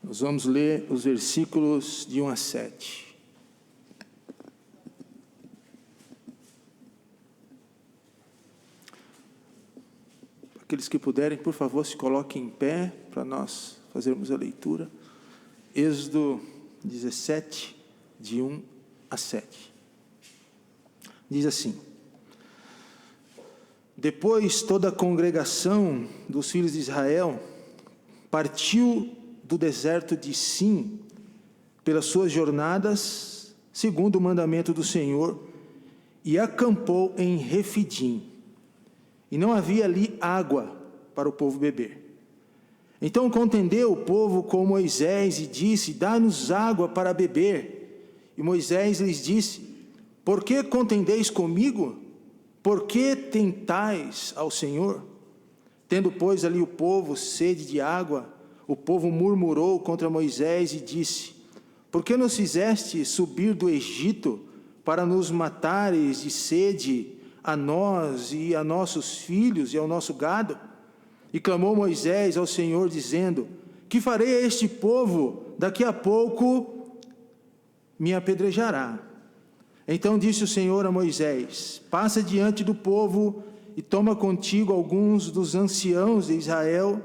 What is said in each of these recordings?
Nós vamos ler os versículos de 1 a 7. Aqueles que puderem, por favor, se coloquem em pé para nós fazermos a leitura. Êxodo 17, de 1 a 7. Diz assim: Depois toda a congregação dos filhos de Israel partiu do deserto de Sim pelas suas jornadas, segundo o mandamento do Senhor, e acampou em Refidim. E não havia ali água para o povo beber. Então contendeu o povo com Moisés e disse: Dá-nos água para beber. E Moisés lhes disse: Por que contendeis comigo? Por que tentais ao Senhor? Tendo, pois, ali o povo sede de água, o povo murmurou contra Moisés e disse: Por que nos fizeste subir do Egito para nos matares de sede a nós e a nossos filhos e ao nosso gado? E clamou Moisés ao Senhor, dizendo: Que farei a este povo? Daqui a pouco me apedrejará. Então disse o Senhor a Moisés: Passa diante do povo e toma contigo alguns dos anciãos de Israel,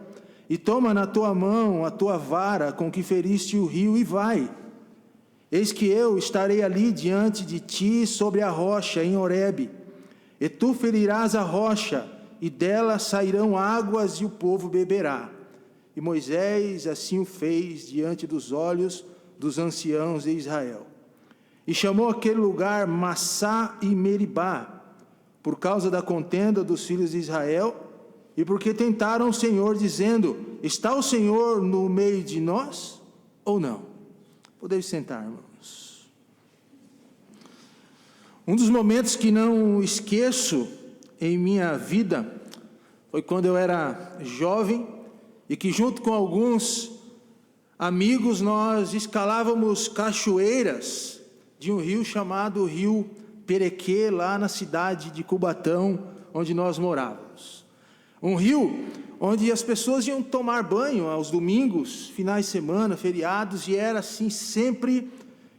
e toma na tua mão a tua vara com que feriste o rio, e vai. Eis que eu estarei ali diante de ti sobre a rocha em Horebe, e tu ferirás a rocha, e dela sairão águas, e o povo beberá. E Moisés assim o fez diante dos olhos dos anciãos de Israel. E chamou aquele lugar Massá e Meribá, por causa da contenda dos filhos de Israel, e porque tentaram o Senhor, dizendo: Está o Senhor no meio de nós, ou não? Podemos sentar, irmãos. Um dos momentos que não esqueço em minha vida foi quando eu era jovem e que, junto com alguns amigos, nós escalávamos cachoeiras de um rio chamado Rio Perequê, lá na cidade de Cubatão, onde nós morávamos. Um rio onde as pessoas iam tomar banho aos domingos, finais de semana, feriados, e era assim sempre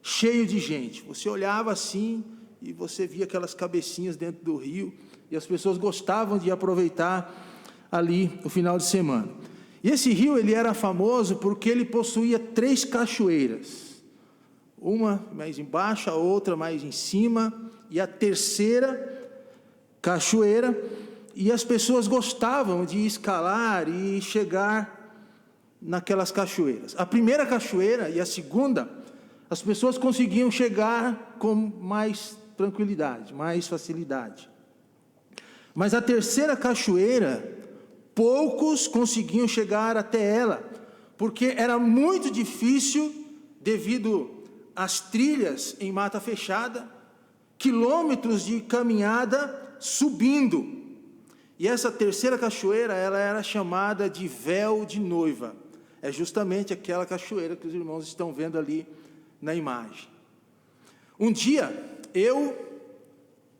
cheio de gente. Você olhava assim e você via aquelas cabecinhas dentro do rio, e as pessoas gostavam de aproveitar ali o final de semana. E esse rio, ele era famoso porque ele possuía 3 cachoeiras. Uma mais embaixo, a outra mais em cima, e a terceira cachoeira, e as pessoas gostavam de escalar e chegar naquelas cachoeiras. A primeira cachoeira e a segunda, as pessoas conseguiam chegar com mais tranquilidade, mais facilidade. Mas a terceira cachoeira, poucos conseguiam chegar até ela, porque era muito difícil devido às trilhas em mata fechada, quilômetros de caminhada subindo. E essa terceira cachoeira, ela era chamada de Véu de Noiva. É justamente aquela cachoeira que os irmãos estão vendo ali na imagem. Um dia, eu,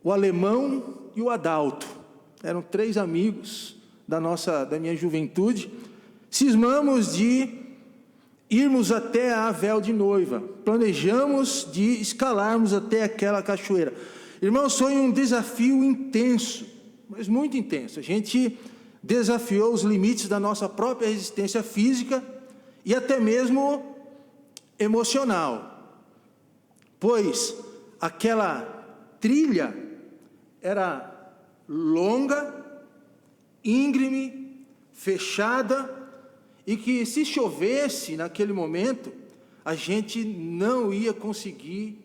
o alemão e o Adalto, eram 3 amigos da minha juventude, cismamos de irmos até a Véu de Noiva. Planejamos de escalarmos até aquela cachoeira. Irmãos, foi um desafio intenso, mas muito intenso. A gente desafiou os limites da nossa própria resistência física e até mesmo emocional, pois aquela trilha era longa, íngreme, fechada, e que se chovesse naquele momento, a gente não ia conseguir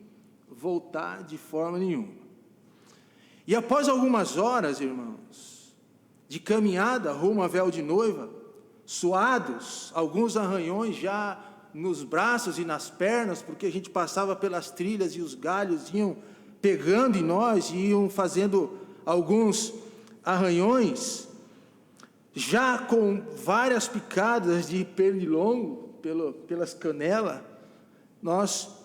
voltar de forma nenhuma. E após algumas horas, irmãos, de caminhada rumo a Véu de Noiva, suados, alguns arranhões já nos braços e nas pernas, porque a gente passava pelas trilhas e os galhos iam pegando em nós e iam fazendo alguns arranhões, já com várias picadas de pernilongo pelas canelas, nós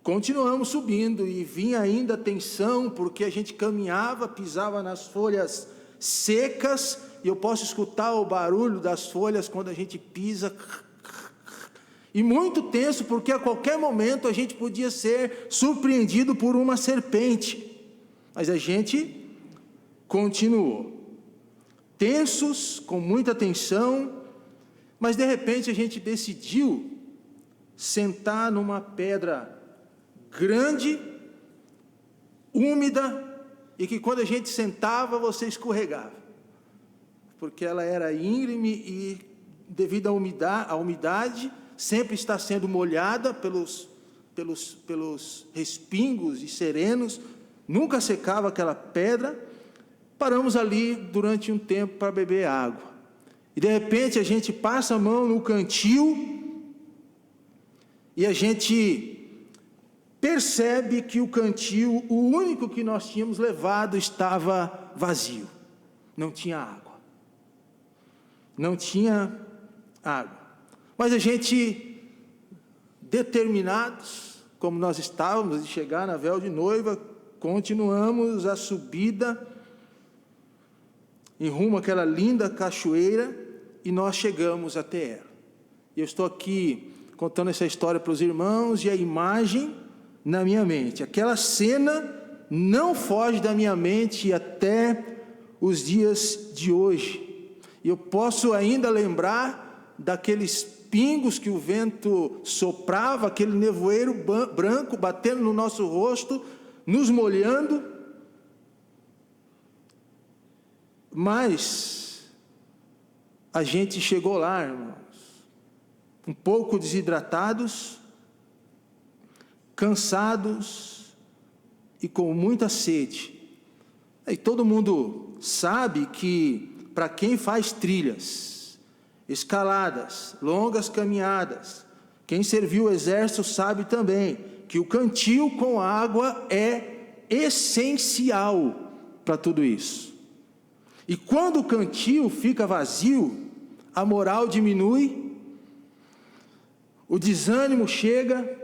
continuamos subindo, e vinha ainda tensão, porque a gente caminhava, pisava nas folhas secas, e eu posso escutar o barulho das folhas quando a gente pisa, E muito tenso, porque a qualquer momento a gente podia ser surpreendido por uma serpente. Mas a gente continuou. Tensos, com muita tensão, mas de repente a gente decidiu sentar numa pedra grande, úmida, e que quando a gente sentava, você escorregava. Porque ela era íngreme e, devido à umidade, sempre está sendo molhada pelos respingos e serenos, nunca secava aquela pedra. Paramos ali durante um tempo para beber água, e de repente a gente passa a mão no cantil, e a gente percebe que o cantil, o único que nós tínhamos levado, estava vazio, não tinha água, mas a gente, determinados, como nós estávamos, de chegar na véu de noiva, continuamos a subida, em rumo àquela linda cachoeira, e nós chegamos até ela. E eu estou aqui contando essa história para os irmãos, e a imagem na minha mente, aquela cena não foge da minha mente até os dias de hoje. E eu posso ainda lembrar daqueles pingos que o vento soprava, aquele nevoeiro branco batendo no nosso rosto, nos molhando. Mas a gente chegou lá, irmãos, um pouco desidratados, cansados e com muita sede. E todo mundo sabe que, para quem faz trilhas, escaladas, longas caminhadas, quem serviu o exército sabe também que o cantil com água é essencial para tudo isso. E quando o cantil fica vazio, a moral diminui, o desânimo chega,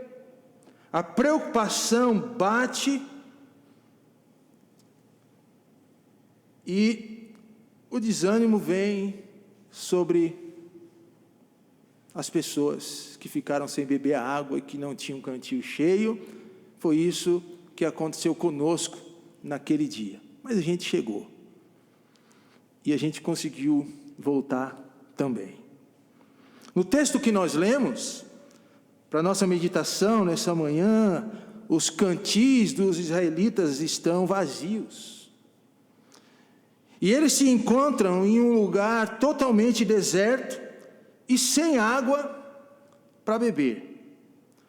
a preocupação bate, e o desânimo vem sobre as pessoas que ficaram sem beber a água e que não tinham um cantil cheio. Foi isso que aconteceu conosco naquele dia. Mas a gente chegou. E a gente conseguiu voltar também. No texto que nós lemos, para nossa meditação nessa manhã, os cantis dos israelitas estão vazios. E eles se encontram em um lugar totalmente deserto e sem água para beber.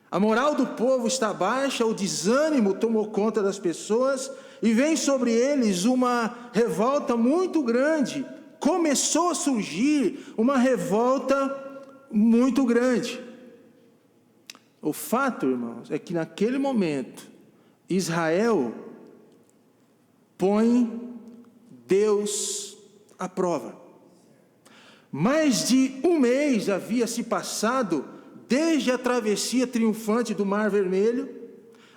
A moral do povo está baixa, o desânimo tomou conta das pessoas, e vem sobre eles uma revolta muito grande. Começou a surgir uma revolta muito grande. O fato, irmãos, é que naquele momento, Israel põe Deus à prova. Mais de um mês havia se passado desde a travessia triunfante do Mar Vermelho.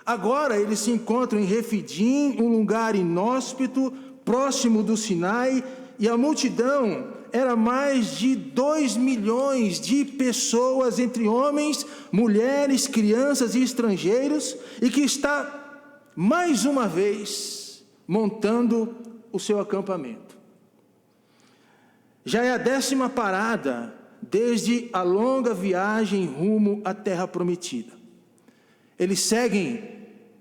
Agora eles se encontram em Refidim, um lugar inóspito, próximo do Sinai, e a multidão era mais de 2 milhões de pessoas, entre homens, mulheres, crianças e estrangeiros, e que está, mais uma vez, montando o seu acampamento. Já é a 10ª parada, desde a longa viagem rumo à Terra Prometida. Eles seguem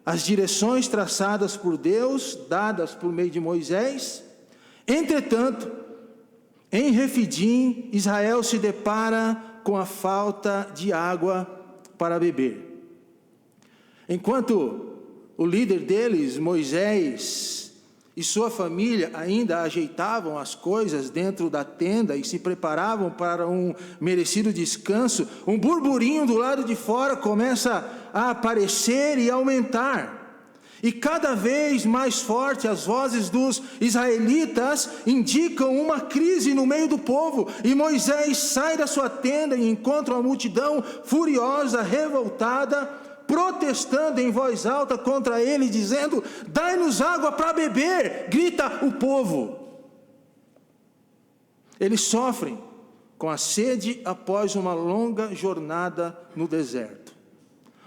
as direções traçadas por Deus, dadas por meio de Moisés. Entretanto, em Refidim, Israel se depara com a falta de água para beber. Enquanto o líder deles, Moisés, e sua família ainda ajeitavam as coisas dentro da tenda e se preparavam para um merecido descanso, um burburinho do lado de fora começa a aparecer e aumentar. E cada vez mais forte as vozes dos israelitas indicam uma crise no meio do povo. E Moisés sai da sua tenda e encontra uma multidão furiosa, revoltada, protestando em voz alta contra ele, dizendo: dai-nos água para beber, grita o povo. Eles sofrem com a sede após uma longa jornada no deserto.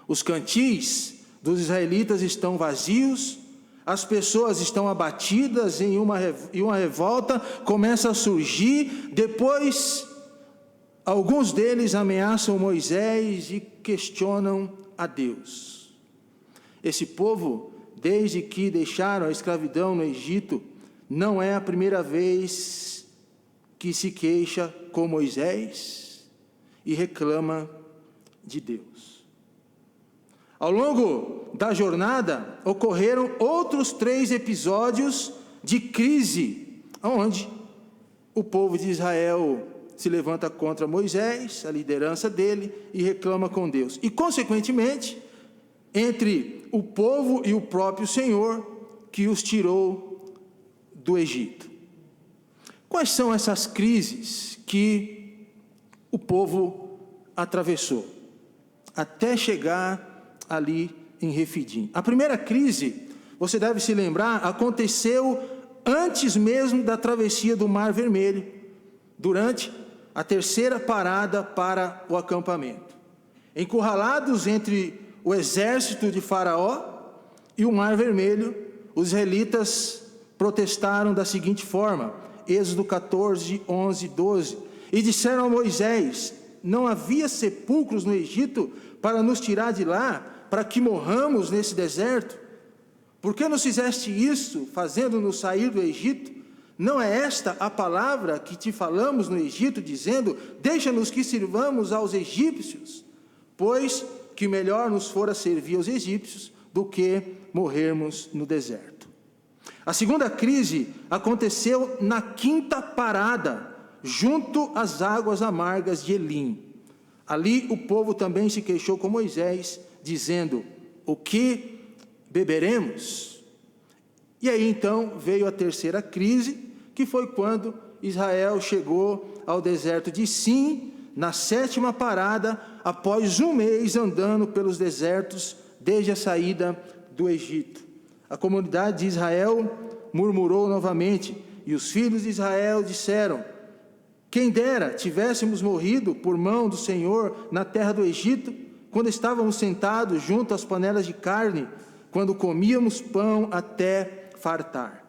Os cantis dos israelitas estão vazios, as pessoas estão abatidas e uma revolta começa a surgir. Depois, alguns deles ameaçam Moisés e questionam a Deus. Esse povo, desde que deixaram a escravidão no Egito, não é a primeira vez que se queixa com Moisés e reclama de Deus. Ao longo da jornada, ocorreram outros 3 episódios de crise, onde o povo de Israel se levanta contra Moisés, a liderança dele, e reclama com Deus. E, consequentemente, entre o povo e o próprio Senhor, que os tirou do Egito. Quais são essas crises que o povo atravessou, até chegar ali em Refidim? A primeira crise, você deve se lembrar, aconteceu antes mesmo da travessia do Mar Vermelho, durante a 3ª parada para o acampamento. Encurralados entre o exército de Faraó e o Mar Vermelho, os israelitas protestaram da seguinte forma, Êxodo 14, 11, 12, e disseram a Moisés: não havia sepulcros no Egito para nos tirar de lá, para que morramos nesse deserto? Por que nos fizeste isso, fazendo-nos sair do Egito? Não é esta a palavra que te falamos no Egito, dizendo: deixa-nos que sirvamos aos egípcios? Pois que melhor nos fora servir aos egípcios do que morrermos no deserto. A segunda crise aconteceu na 5ª parada, junto às águas amargas de Elim. Ali o povo também se queixou com Moisés, dizendo: o que beberemos? E aí então veio a 3ª crise, que foi quando Israel chegou ao deserto de Sim, na 7ª parada, após 1 mês andando pelos desertos, desde a saída do Egito. A comunidade de Israel murmurou novamente, e os filhos de Israel disseram: quem dera tivéssemos morrido por mão do Senhor na terra do Egito, quando estávamos sentados junto às panelas de carne, quando comíamos pão até fartar.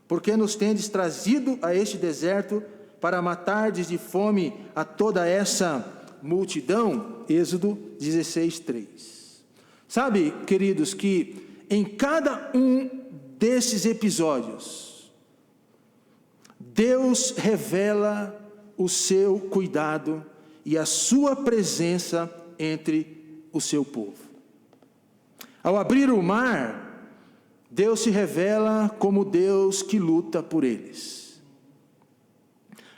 Porque nos tendes trazido a este deserto para matardes de fome a toda essa multidão? Êxodo 16, 3. Sabe, queridos, que em cada um desses episódios, Deus revela o seu cuidado e a sua presença entre o seu povo. Ao abrir o mar, Deus se revela como Deus que luta por eles.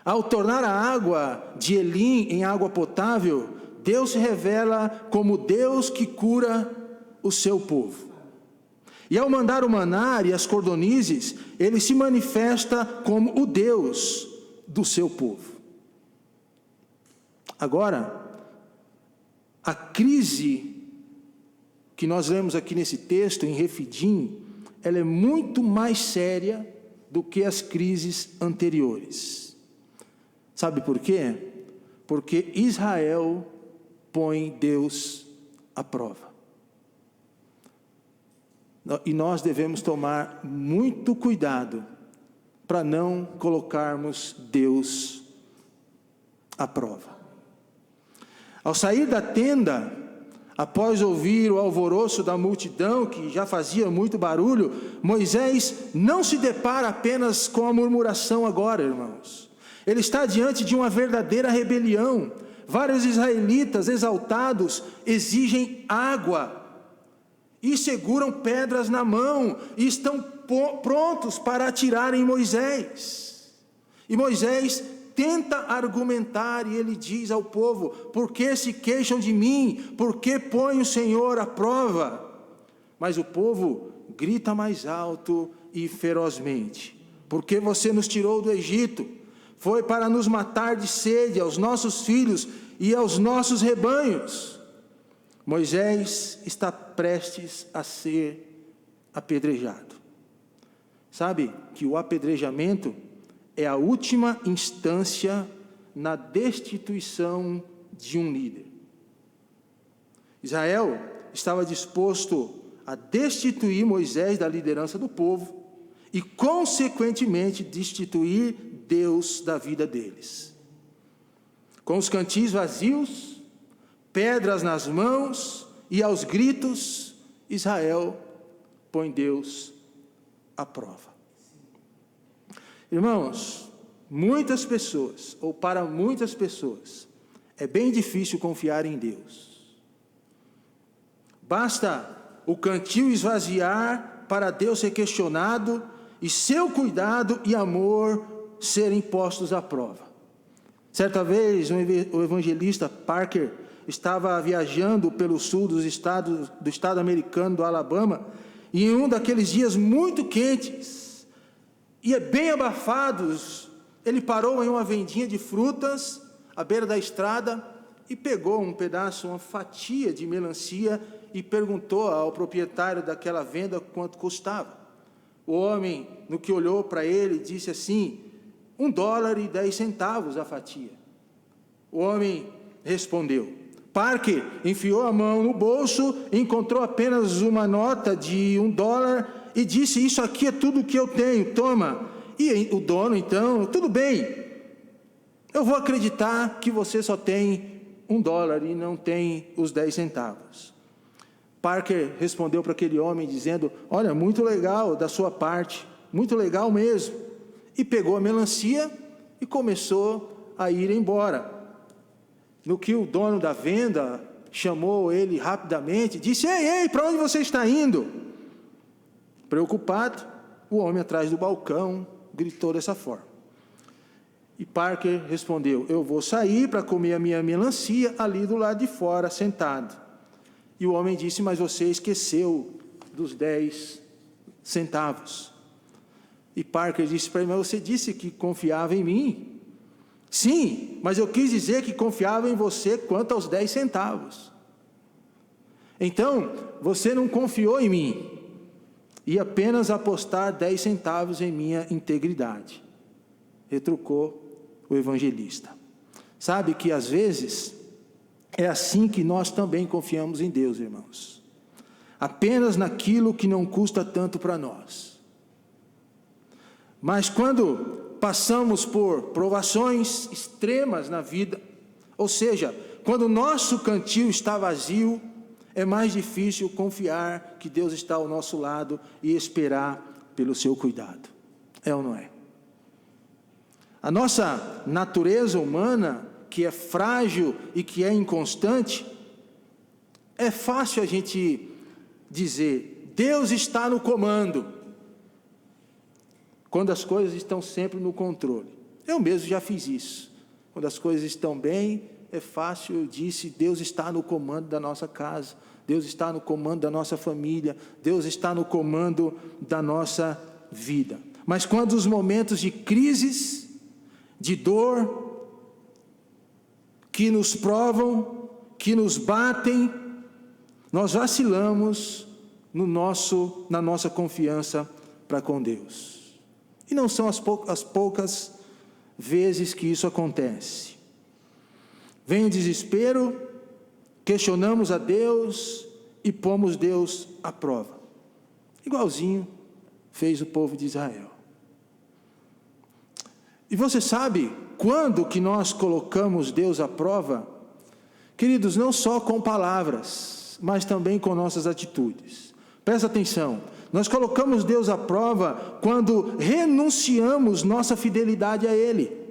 Ao tornar a água de Elim em água potável, Deus se revela como Deus que cura o seu povo. E ao mandar o maná e as cordonizes, Ele se manifesta como o Deus do seu povo. Agora, a crise que nós lemos aqui nesse texto, em Refidim, ela é muito mais séria do que as crises anteriores. Sabe por quê? Porque Israel põe Deus à prova. E nós devemos tomar muito cuidado para não colocarmos Deus à prova. Ao sair da tenda, após ouvir o alvoroço da multidão, que já fazia muito barulho, Moisés não se depara apenas com a murmuração agora, irmãos. Ele está diante de uma verdadeira rebelião. Vários israelitas exaltados exigem água e seguram pedras na mão e estão prontos para atirar em Moisés. E Moisés tenta argumentar e ele diz ao povo: por que se queixam de mim? Por que põe o Senhor à prova? Mas o povo grita mais alto e ferozmente: por que você nos tirou do Egito? Foi para nos matar de sede aos nossos filhos e aos nossos rebanhos. Moisés está prestes a ser apedrejado. Sabe que o apedrejamento é a última instância na destituição de um líder. Israel estava disposto a destituir Moisés da liderança do povo e, consequentemente, destituir Deus da vida deles. Com os cantis vazios, pedras nas mãos e aos gritos, Israel põe Deus à prova. Irmãos, muitas pessoas, ou para muitas pessoas, é bem difícil confiar em Deus. Basta o cantil esvaziar para Deus ser questionado e seu cuidado e amor serem postos à prova. Certa vez, o evangelista Parker estava viajando pelo sul do estado americano do Alabama, e em um daqueles dias muito quentes e bem abafados, ele parou em uma vendinha de frutas à beira da estrada e pegou um pedaço, uma fatia de melancia e perguntou ao proprietário daquela venda quanto custava. O homem, no que olhou para ele, disse assim: $1,10 a fatia. O homem respondeu. Parker enfiou a mão no bolso, encontrou apenas uma nota de $1 e disse: isso aqui é tudo que eu tenho, toma. E o dono, então, tudo bem, eu vou acreditar que você só tem $1 e não tem os 10 centavos. Parker respondeu para aquele homem dizendo: olha, muito legal da sua parte, muito legal mesmo. E pegou a melancia e começou a ir embora. No que o dono da venda chamou ele rapidamente, disse: ei, para onde você está indo? Preocupado, o homem atrás do balcão gritou dessa forma. E Parker respondeu: eu vou sair para comer a minha melancia ali do lado de fora, sentado. E o homem disse: mas você esqueceu dos 10 centavos. E Parker disse para ele: mas você disse que confiava em mim. Sim, mas eu quis dizer que confiava em você quanto aos 10 centavos. Então, você não confiou em mim, e apenas apostar 10 centavos em minha integridade, retrucou o evangelista. Sabe que às vezes é assim que nós também confiamos em Deus, irmãos, apenas naquilo que não custa tanto para nós. Mas quando passamos por provações extremas na vida, ou seja, quando o nosso cantil está vazio, é mais difícil confiar que Deus está ao nosso lado e esperar pelo seu cuidado. É ou não é? A nossa natureza humana, que é frágil e que é inconstante, é fácil a gente dizer: Deus está no comando, quando as coisas estão sempre no controle. Eu mesmo já fiz isso. Quando as coisas estão bem, é fácil, eu disse: Deus está no comando da nossa casa, Deus está no comando da nossa família, Deus está no comando da nossa vida. Mas quando os momentos de crises, de dor, que nos provam, que nos batem, nós vacilamos na nossa confiança para com Deus. E não são as poucas vezes que isso acontece. Vem o desespero, questionamos a Deus e pomos Deus à prova. Igualzinho fez o povo de Israel. E você sabe quando que nós colocamos Deus à prova? Queridos, não só com palavras, mas também com nossas atitudes. Presta atenção. Nós colocamos Deus à prova quando renunciamos nossa fidelidade a Ele.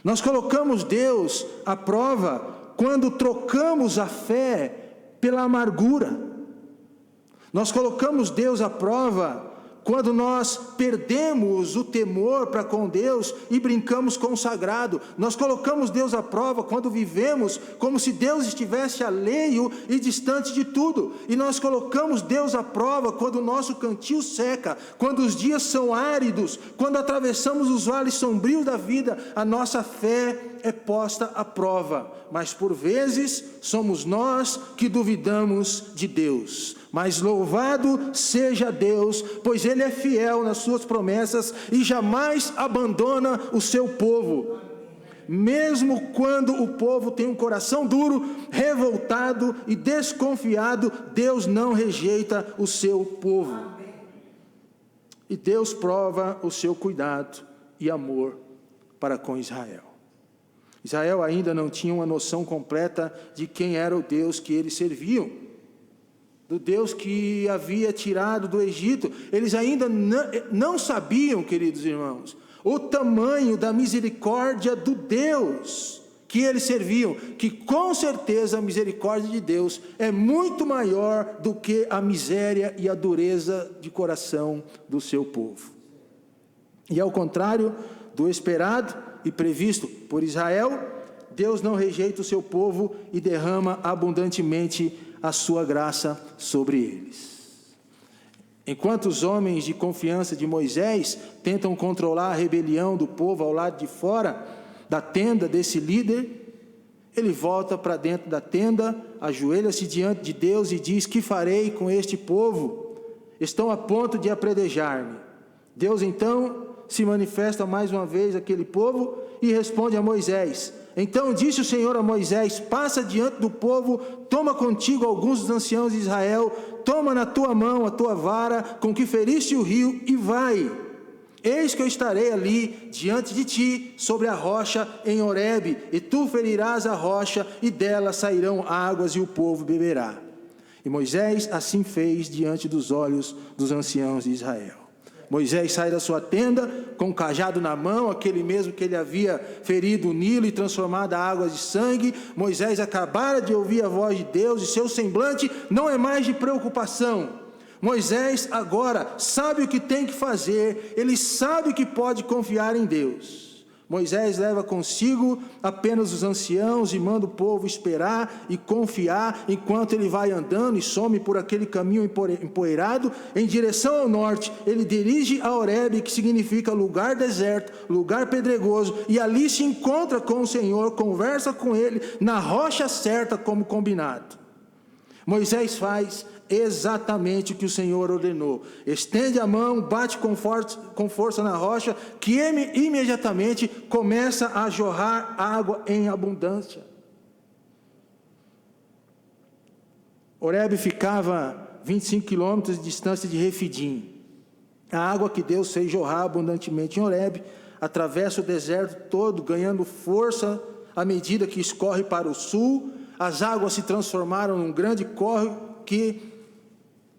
Nós colocamos Deus à prova quando trocamos a fé pela amargura. Nós colocamos Deus à prova quando nós perdemos o temor para com Deus e brincamos com o sagrado. Nós colocamos Deus à prova quando vivemos como se Deus estivesse alheio e distante de tudo. E nós colocamos Deus à prova quando o nosso cantil seca, quando os dias são áridos, quando atravessamos os vales sombrios da vida, a nossa fé é posta à prova. Mas por vezes somos nós que duvidamos de Deus. Mas louvado seja Deus, pois Ele é fiel nas suas promessas e jamais abandona o seu povo. mesmo quando o povo tem um coração duro, revoltado e desconfiado, Deus não rejeita o seu povo. E Deus prova o seu cuidado e amor para com Israel. Israel ainda não tinha uma noção completa de quem era o Deus que eles serviam, do Deus que havia tirado do Egito. Eles ainda não sabiam, queridos irmãos, o tamanho da misericórdia do Deus que eles serviam, que com certeza a misericórdia de Deus é muito maior do que a miséria e a dureza de coração do seu povo. E ao contrário do esperado e previsto por Israel, Deus não rejeita o seu povo e derrama abundantemente a sua graça sobre eles. Enquanto os homens de confiança de Moisés tentam controlar a rebelião do povo ao lado de fora da tenda desse líder, ele volta para dentro da tenda, ajoelha-se diante de Deus e diz: que farei com este povo? Estão a ponto de apredejar-me. Deus então se manifesta mais uma vez àquele povo e responde a Moisés: então disse o Senhor a Moisés: passa diante do povo, toma contigo alguns dos anciãos de Israel, toma na tua mão a tua vara com que feriste o rio e vai. Eis que eu estarei ali diante de ti sobre a rocha em Horebe, e tu ferirás a rocha e dela sairão águas e o povo beberá. E Moisés assim fez diante dos olhos dos anciãos de Israel. Moisés sai da sua tenda com um cajado na mão, aquele mesmo que ele havia ferido o Nilo e transformado a águas de sangue. Moisés acabara de ouvir a voz de Deus e seu semblante não é mais de preocupação. Moisés agora sabe o que tem que fazer, ele sabe que pode confiar em Deus. Moisés leva consigo apenas os anciãos e manda o povo esperar e confiar enquanto ele vai andando e some por aquele caminho empoeirado em direção ao norte. Ele dirige a Horebe, que significa lugar deserto, lugar pedregoso, e ali se encontra com o Senhor, conversa com ele na rocha certa como combinado. Moisés faz exatamente o que o Senhor ordenou. Estende a mão, bate com força na rocha, que imediatamente começa a jorrar água em abundância. Horebe ficava 25 quilômetros de distância de Refidim. A água que Deus fez jorrar abundantemente em Horebe atravessa o deserto todo, ganhando força à medida que escorre para o sul. As águas se transformaram num grande córrego que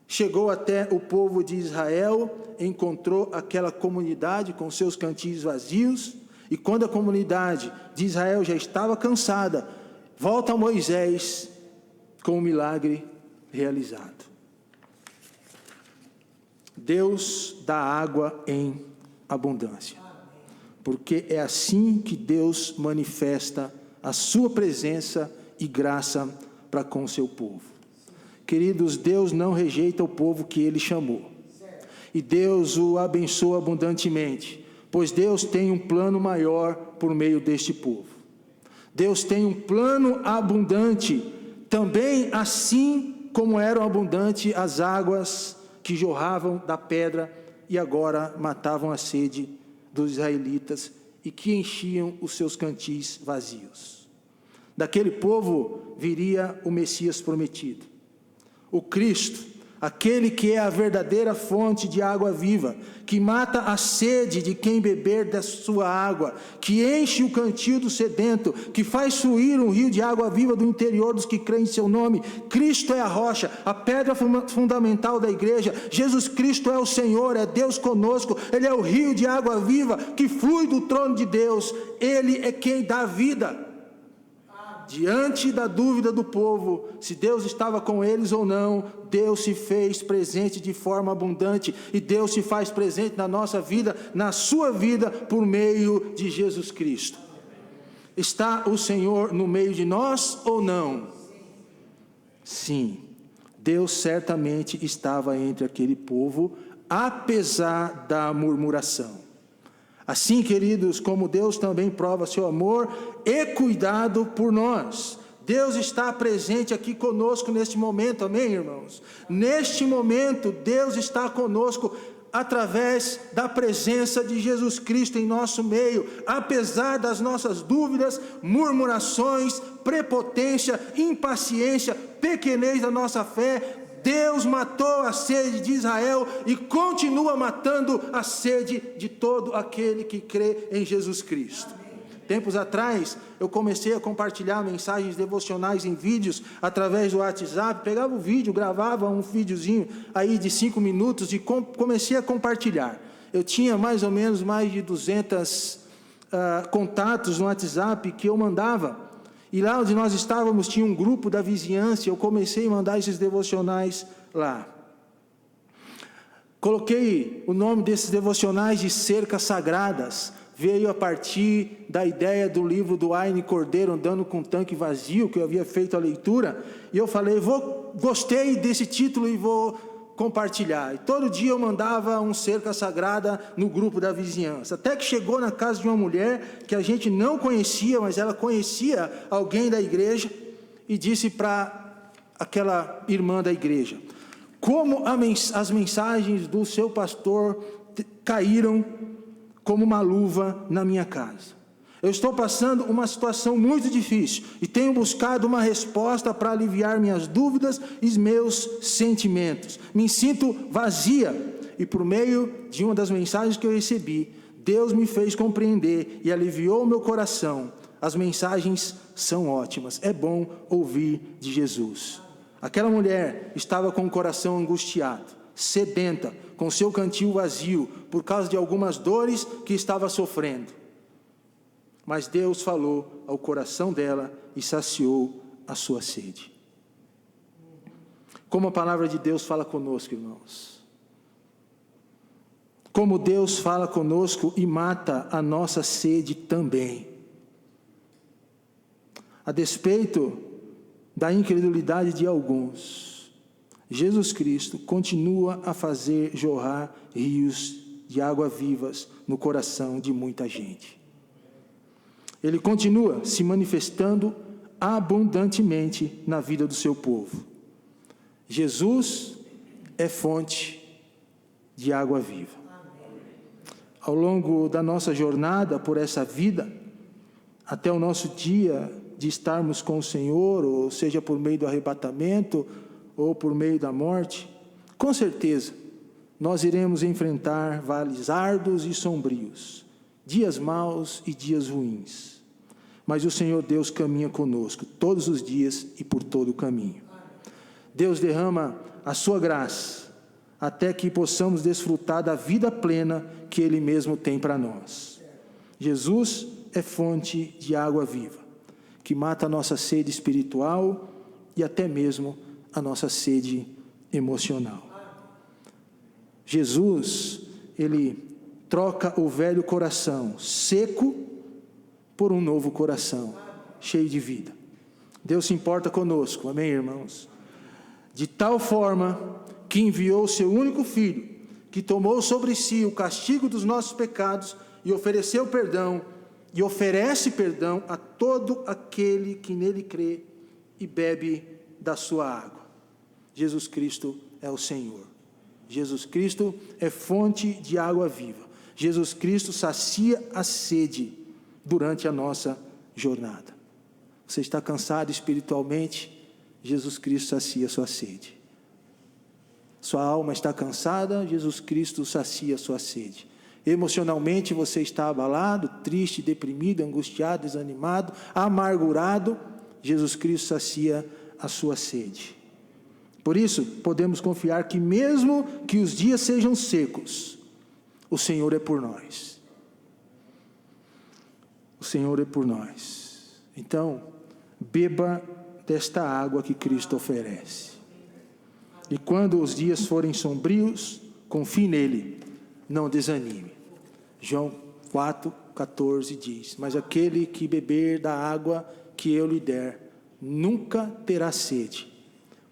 chegou até o povo de Israel, encontrou aquela comunidade com seus cantis vazios, e quando a comunidade de Israel já estava cansada, volta a Moisés com o milagre realizado. Deus dá água em abundância, porque é assim que Deus manifesta a sua presença e graça para com o seu povo. Queridos, Deus não rejeita o povo que Ele chamou, e Deus o abençoa abundantemente, pois Deus tem um plano maior por meio deste povo. Deus tem um plano abundante, também assim como eram abundantes as águas que jorravam da pedra e agora matavam a sede dos israelitas e que enchiam os seus cantis vazios. Daquele povo viria o Messias prometido, o Cristo, aquele que é a verdadeira fonte de água viva, que mata a sede de quem beber da sua água, que enche o cantil do sedento, que faz fluir um rio de água viva do interior dos que creem em seu nome. Cristo é a rocha, a pedra fundamental da igreja. Jesus Cristo é o Senhor, é Deus conosco. Ele é o rio de água viva que flui do trono de Deus. Ele é quem dá vida. Diante da dúvida do povo, se Deus estava com eles ou não, Deus se fez presente de forma abundante, e Deus se faz presente na nossa vida, na sua vida, por meio de Jesus Cristo. Está o Senhor no meio de nós ou não? Sim, Deus certamente estava entre aquele povo, apesar da murmuração. Assim, queridos, como Deus também prova seu amor e cuidado por nós. Deus está presente aqui conosco neste momento, amém, irmãos? Neste momento, Deus está conosco, através da presença de Jesus Cristo em nosso meio, apesar das nossas dúvidas, murmurações, prepotência, impaciência, pequenez da nossa fé. Deus matou a sede de Israel e continua matando a sede de todo aquele que crê em Jesus Cristo. Tempos atrás, eu comecei a compartilhar mensagens devocionais em vídeos através do WhatsApp. Pegava o vídeo, gravava um videozinho aí de 5 minutos e comecei a compartilhar. Eu tinha mais ou menos mais de 200 contatos no WhatsApp que eu mandava. E lá onde nós estávamos tinha um grupo da vizinhança. Eu comecei a mandar esses devocionais lá. Coloquei o nome desses devocionais de cercas sagradas. Veio a partir da ideia do livro do Wayne Cordeiro, Andando com um Tanque Vazio, que eu havia feito a leitura, e eu falei, gostei desse título e vou compartilhar. E todo dia eu mandava um cerca sagrada no grupo da vizinhança, até que chegou na casa de uma mulher, que a gente não conhecia, mas ela conhecia alguém da igreja, e disse para aquela irmã da igreja, como as mensagens do seu pastor caíram como uma luva na minha casa. Eu estou passando uma situação muito difícil e tenho buscado uma resposta para aliviar minhas dúvidas e meus sentimentos. Me sinto vazia e por meio de uma das mensagens que eu recebi, Deus me fez compreender e aliviou o meu coração. As mensagens são ótimas, é bom ouvir de Jesus. Aquela mulher estava com o coração angustiado, sedenta, com seu cantil vazio, por causa de algumas dores que estava sofrendo. Mas Deus falou ao coração dela e saciou a sua sede. Como a palavra de Deus fala conosco, irmãos. Como Deus fala conosco e mata a nossa sede também. A despeito da incredulidade de alguns, Jesus Cristo continua a fazer jorrar rios de água vivas no coração de muita gente. Ele continua se manifestando abundantemente na vida do seu povo. Jesus é fonte de água viva. Ao longo da nossa jornada por essa vida, até o nosso dia de estarmos com o Senhor, ou seja por meio do arrebatamento, ou por meio da morte, com certeza, nós iremos enfrentar vales árduos e sombrios, dias maus e dias ruins, mas o Senhor Deus caminha conosco, todos os dias e por todo o caminho. Deus derrama a sua graça, até que possamos desfrutar da vida plena que Ele mesmo tem para nós. Jesus é fonte de água viva, que mata a nossa sede espiritual e até mesmo a nossa sede emocional. Jesus, Ele troca o velho coração seco por um novo coração, cheio de vida. Deus se importa conosco, amém, irmãos? De tal forma que enviou o seu único Filho, que tomou sobre si o castigo dos nossos pecados e ofereceu perdão, e oferece perdão a todo aquele que nele crê e bebe da sua água. Jesus Cristo é o Senhor. Jesus Cristo é fonte de água viva. Jesus Cristo sacia a sede durante a nossa jornada. Você está cansado espiritualmente? Jesus Cristo sacia a sua sede. Sua alma está cansada? Jesus Cristo sacia a sua sede. Emocionalmente você está abalado, triste, deprimido, angustiado, desanimado, amargurado? Jesus Cristo sacia a sua sede. Por isso, podemos confiar que mesmo que os dias sejam secos, o Senhor é por nós. O Senhor é por nós. Então, beba desta água que Cristo oferece. E quando os dias forem sombrios, confie nele, não desanime. João 4,14 diz: mas aquele que beber da água que eu lhe der, nunca terá sede,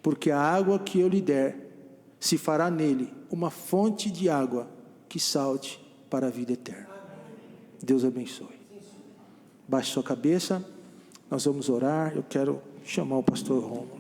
porque a água que eu lhe der, se fará nele uma fonte de água que salte para a vida eterna. Deus abençoe. Baixe sua cabeça, nós vamos orar. Eu quero chamar o pastor Romulo.